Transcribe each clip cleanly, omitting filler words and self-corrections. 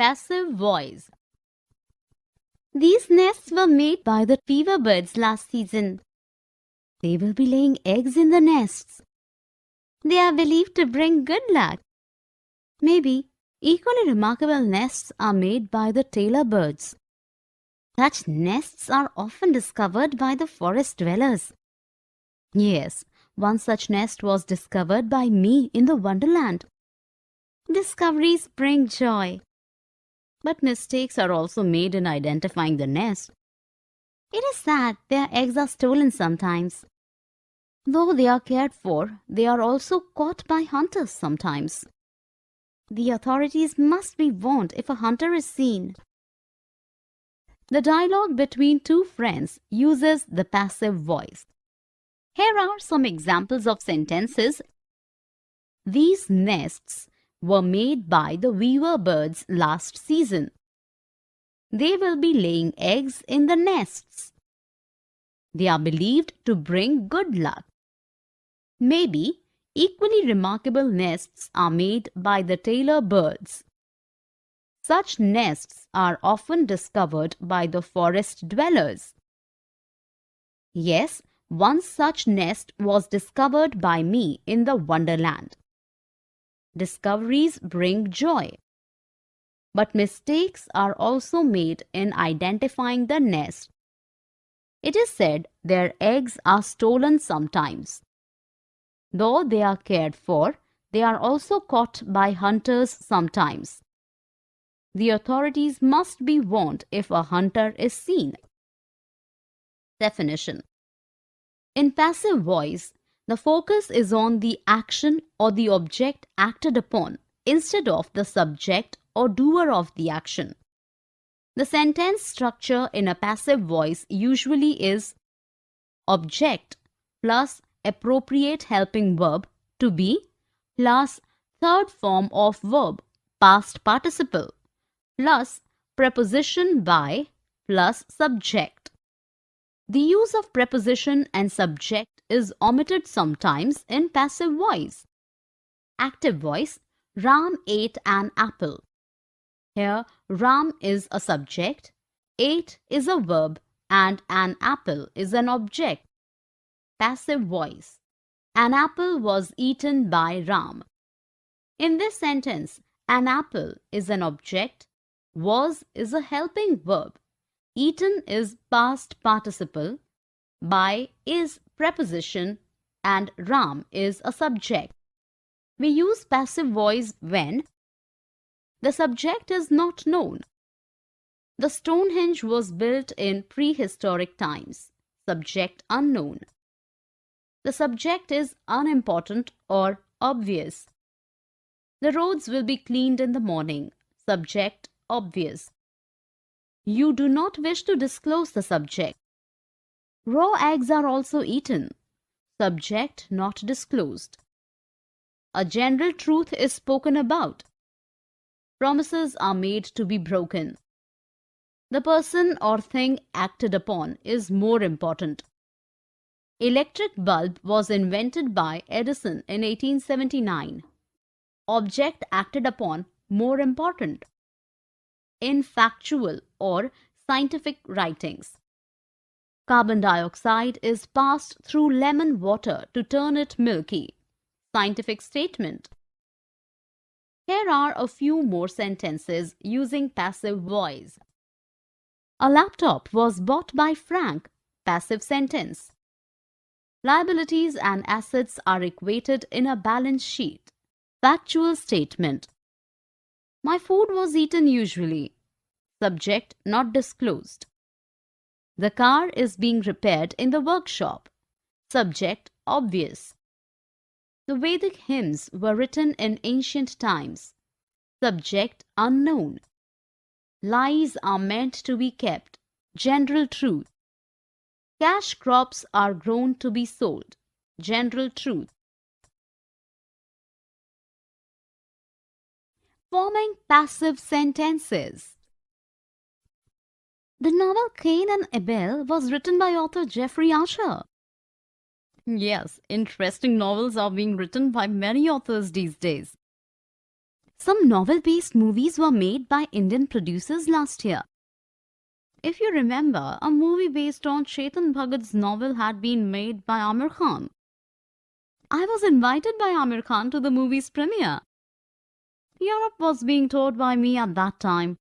Passive voice. These nests were made by the weaver birds last season. They will be laying eggs in the nests. They are believed to bring good luck. Maybe equally remarkable nests are made by the tailor birds. Such nests are often discovered by the forest dwellers. Yes, one such nest was discovered by me in the Wonderland. Discoveries bring joy. But mistakes are also made in identifying the nest. It is sad their eggs are stolen sometimes. Though they are cared for, they are also caught by hunters sometimes. The authorities must be warned if a hunter is seen. The dialogue between two friends uses the passive voice. Here are some examples of sentences. These nests were made by the weaver birds last season. They will be laying eggs in the nests. They are believed to bring good luck. Maybe equally remarkable nests are made by the tailor birds. Such nests are often discovered by the forest dwellers. Yes, one such nest was discovered by me in the Wonderland. Discoveries bring joy. But mistakes are also made in identifying the nest. It is said their eggs are stolen sometimes. Though they are cared for, they are also caught by hunters sometimes. The authorities must be warned if a hunter is seen. Definition. In passive voice, the focus is on the action or the object acted upon instead of the subject or doer of the action. The sentence structure in a passive voice usually is object plus appropriate helping verb to be plus third form of verb past participle plus preposition by plus subject. The use of preposition and subject is omitted sometimes in passive voice. Active voice. Ram ate an apple. Here, Ram is a subject, ate is a verb, and an apple is an object. Passive voice. An apple was eaten by Ram. In this sentence, an apple is an object, was is a helping verb, eaten is past participle, by is preposition, and Ram is a subject. We use passive voice when the subject is not known. The Stonehenge was built in prehistoric times. Subject unknown. The subject is unimportant or obvious. The roads will be cleaned in the morning. Subject obvious. You do not wish to disclose the subject. Raw eggs are also eaten. Subject not disclosed. A general truth is spoken about. Promises are made to be broken. The person or thing acted upon is more important. Electric bulb was invented by Edison in 1879. Object acted upon more important. In factual or scientific writings. Carbon dioxide is passed through lemon water to turn it milky. Scientific statement. Here are a few more sentences using passive voice. A laptop was bought by Frank. Passive sentence. Liabilities and assets are equated in a balance sheet. Factual statement. My food was eaten usually. Subject not disclosed. The car is being repaired in the workshop. Subject obvious. The Vedic hymns were written in ancient times. Subject unknown. Lies are meant to be kept. General truth. Cash crops are grown to be sold. General truth. Forming passive sentences. The novel Cain and Abel was written by author Jeffrey Archer. Yes, interesting novels are being written by many authors these days. Some novel-based movies were made by Indian producers last year. If you remember, a movie based on Chetan Bhagat's novel had been made by Amir Khan. I was invited by Amir Khan to the movie's premiere. Europe was being toured by me at that time.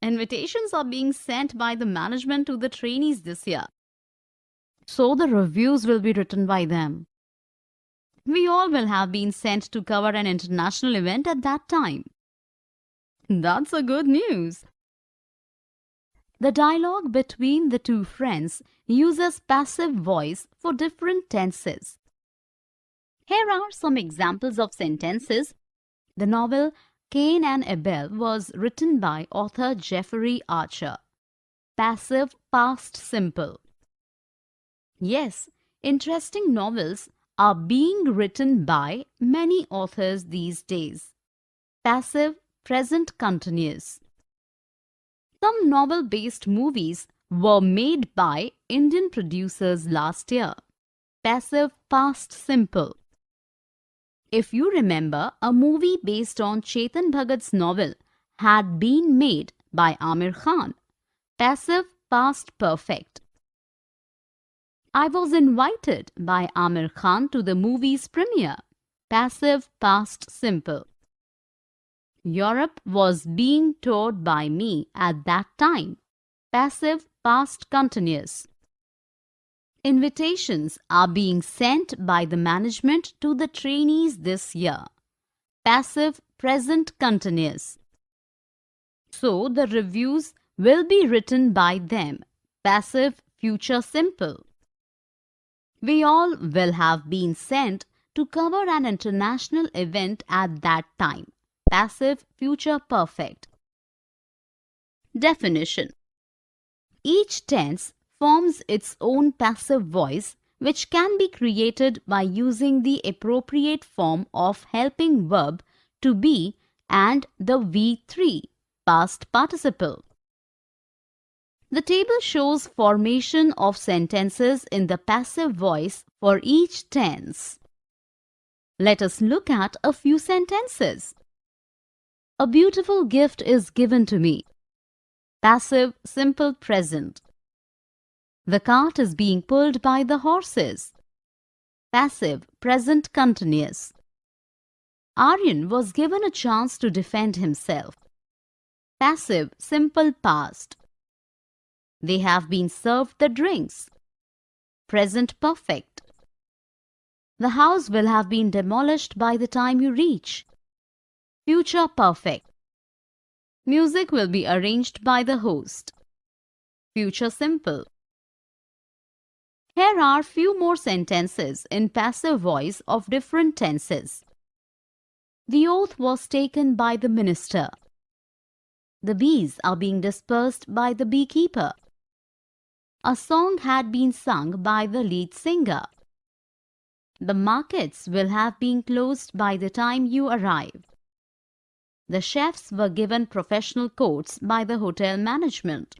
Invitations are being sent by the management to the trainees this year. So the reviews will be written by them. We all will have been sent to cover an international event at that time. That's a good news. The dialogue between the two friends uses passive voice for different tenses. Here are some examples of sentences. The novel Cain and Abel was written by author Jeffrey Archer. Passive past simple. Yes, interesting novels are being written by many authors these days. Passive present continuous. Some novel-based movies were made by Indian producers last year. Passive past simple. If you remember, a movie based on Chetan Bhagat's novel had been made by Amir Khan. Passive past perfect. I was invited by Amir Khan to the movie's premiere. Passive past simple. Europe was being toured by me at that time. Passive past continuous. Invitations are being sent by the management to the trainees this year. Passive present continuous. So the reviews will be written by them. Passive future simple. We all will have been sent to cover an international event at that time. Passive future perfect. Definition. Each tense forms its own passive voice which can be created by using the appropriate form of helping verb to be and the V3 past participle. The table shows formation of sentences in the passive voice for each tense. Let us look at a few sentences. A beautiful gift is given to me. Passive simple present. The cart is being pulled by the horses. Passive present continuous. Aryan was given a chance to defend himself. Passive simple past. They have been served the drinks. Present perfect. The house will have been demolished by the time you reach. Future perfect. Music will be arranged by the host. Future simple. Here are few more sentences in passive voice of different tenses. The oath was taken by the minister. The bees are being dispersed by the beekeeper. A song had been sung by the lead singer. The markets will have been closed by the time you arrive. The chefs were given professional coats by the hotel management.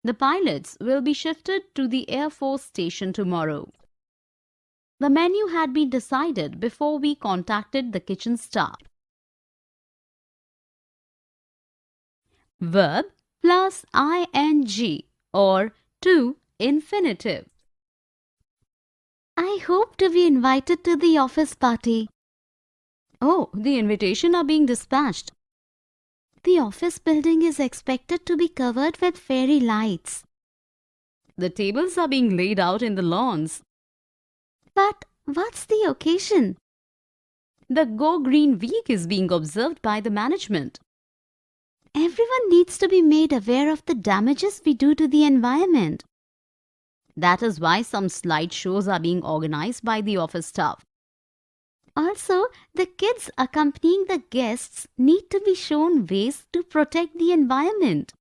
The pilots will be shifted to the Air Force station tomorrow. The menu had been decided before we contacted the kitchen staff. Verb plus ing or to infinitive. I hope to be invited to the office party. Oh, the invitation are being dispatched. The office building is expected to be covered with fairy lights. The tables are being laid out in the lawns. But what's the occasion? The Go Green Week is being observed by the management. Everyone needs to be made aware of the damages we do to the environment. That is why some slideshows are being organized by the office staff. Also, the kids accompanying the guests need to be shown ways to protect the environment.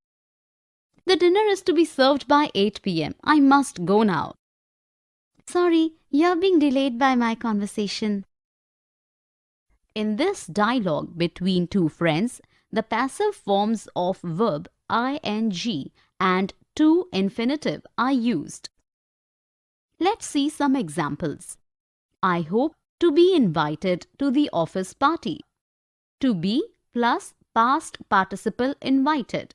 The dinner is to be served by 8 p.m. I must go now. Sorry, you're being delayed by my conversation. In this dialogue between two friends, the passive forms of verb ing and to infinitive are used. Let's see some examples. I hope to be invited to the office party. To be plus past participle invited.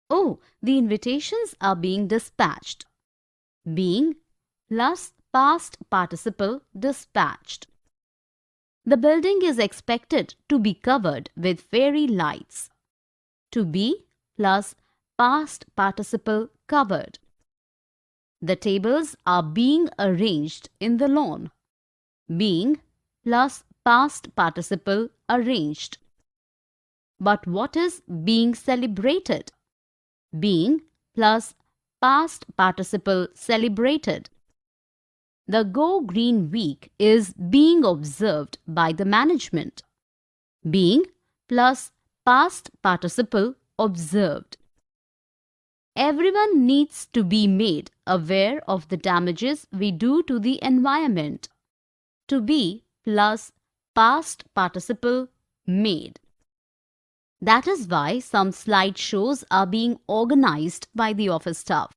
Oh, the invitations are being dispatched. Being plus past participle dispatched. The building is expected to be covered with fairy lights. To be plus past participle covered. The tables are being arranged in the lawn. Being plus past participle arranged. But what is being celebrated? Being plus past participle celebrated. The Go Green Week is being observed by the management. Being plus past participle observed. Everyone needs to be made aware of the damages we do to the environment. To be plus past participle made. That is why some slideshows are being organized by the office staff.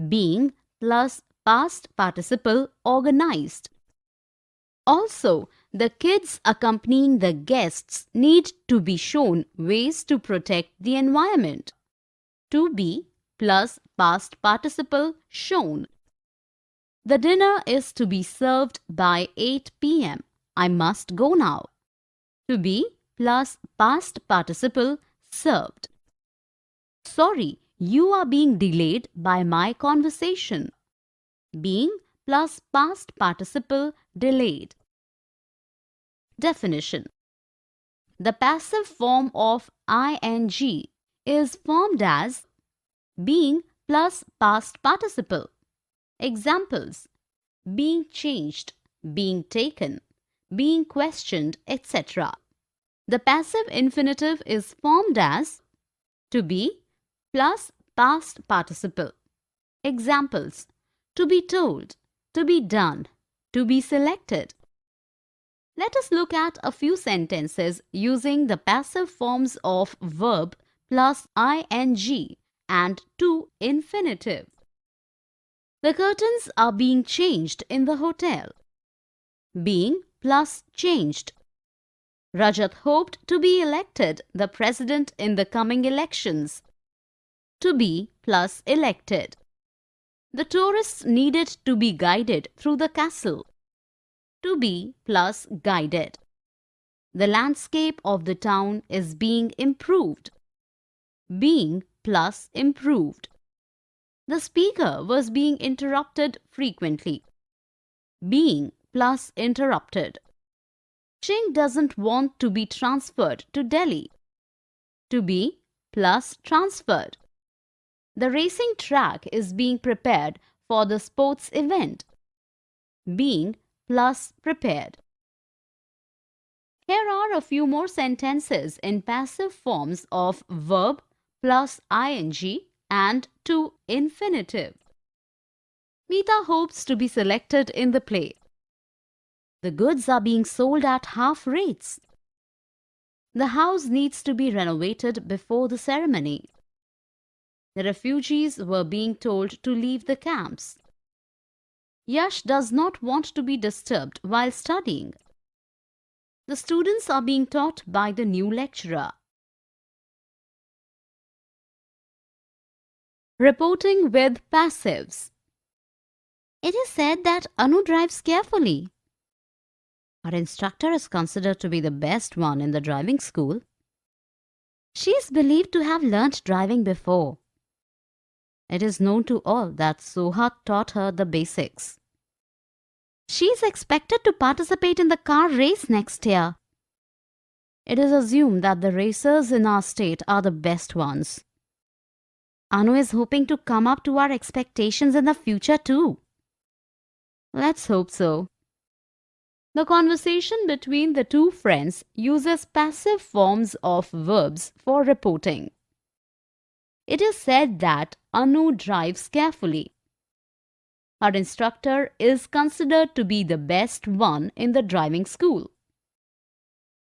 Being plus past participle organized. Also, the kids accompanying the guests need to be shown ways to protect the environment. To be plus past participle shown. The dinner is to be served by 8 p.m. I must go now. To be plus past participle served. Sorry, you are being delayed by my conversation. Being plus past participle delayed. Definition. The passive form of ing is formed as being plus past participle. Examples: being changed, being taken, being questioned, etc. The passive infinitive is formed as to be plus past participle. Examples: to be told, to be done, to be selected. Let us look at a few sentences using the passive forms of verb plus ing and to infinitive. The curtains are being changed in the hotel. Being plus changed. Rajat hoped to be elected the president in the coming elections. To be plus elected. The tourists needed to be guided through the castle. To be plus guided. The landscape of the town is being improved. Being plus improved. The speaker was being interrupted frequently. Being plus interrupted. Ching doesn't want to be transferred to Delhi. To be plus transferred. The racing track is being prepared for the sports event. Being plus prepared. Here are a few more sentences in passive forms of verb plus ing and to infinitive. Meeta hopes to be selected in the play. The goods are being sold at half rates. The house needs to be renovated before the ceremony. The refugees were being told to leave the camps. Yash does not want to be disturbed while studying. The students are being taught by the new lecturer. Reporting with passives. It is said that Anu drives carefully. Her instructor is considered to be the best one in the driving school. She is believed to have learnt driving before. It is known to all that Soha taught her the basics. She is expected to participate in the car race next year. It is assumed that the racers in our state are the best ones. Anu is hoping to come up to our expectations in the future too. Let's hope so. The conversation between the two friends uses passive forms of verbs for reporting. It is said that Anu drives carefully. Her instructor is considered to be the best one in the driving school.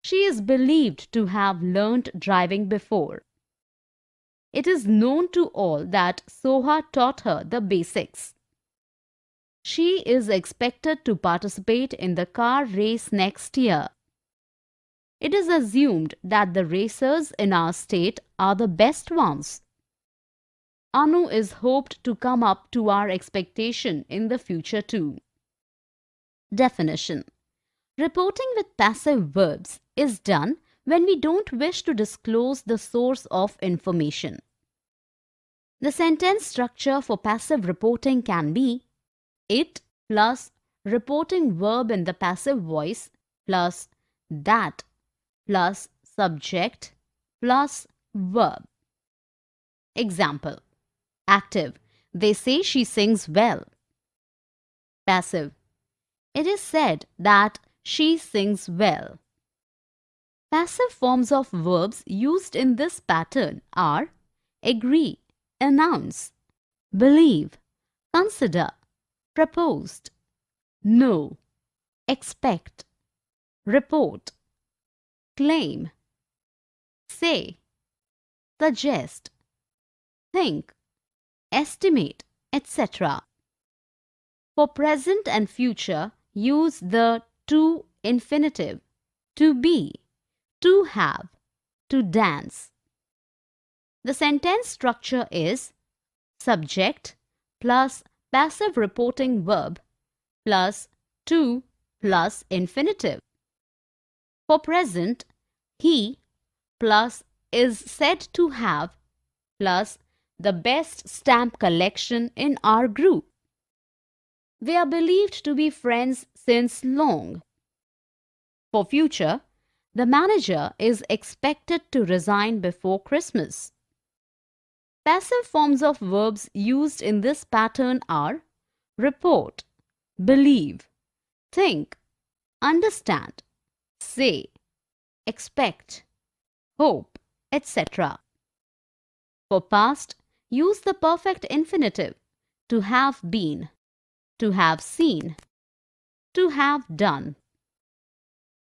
She is believed to have learnt driving before. It is known to all that Soha taught her the basics. She is expected to participate in the car race next year. It is assumed that the racers in our state are the best ones. Anu is hoped to come up to our expectation in the future too. Definition. Reporting with passive verbs is done when we don't wish to disclose the source of information. The sentence structure for passive reporting can be it plus reporting verb in the passive voice plus that plus subject plus verb. Example. Active. They say she sings well. Passive. It is said that she sings well. Passive forms of verbs used in this pattern are agree, announce, believe, consider, proposed, know, expect, report, claim, say, suggest, think, estimate, etc. For present and future, use the to infinitive, to be, to have, to dance. The sentence structure is subject plus passive reporting verb plus to plus infinitive. For present, he plus is said to have plus the best stamp collection in our group. They are believed to be friends since long. For future, the manager is expected to resign before Christmas. Passive forms of verbs used in this pattern are report, believe, think, understand, say, expect, hope, etc. For past, use the perfect infinitive to have been, to have seen, to have done.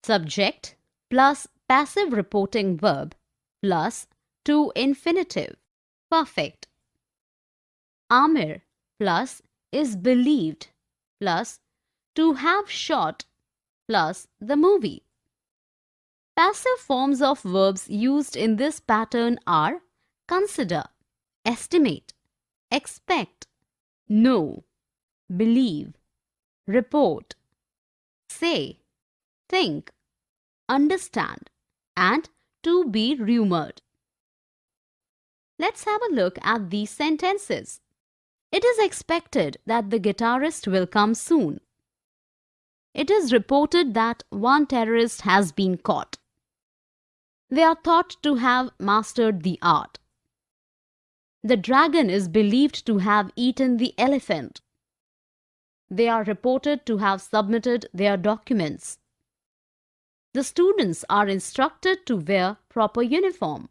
Subject plus passive reporting verb plus to infinitive, perfect. Amir plus is believed plus to have shot plus the movie. Passive forms of verbs used in this pattern are consider, estimate, expect, know, believe, report, say, think, understand, and to be rumored. Let's have a look at these sentences. It is expected that the guitarist will come soon. It is reported that one terrorist has been caught. They are thought to have mastered the art. The dragon is believed to have eaten the elephant. They are reported to have submitted their documents. The students are instructed to wear proper uniform.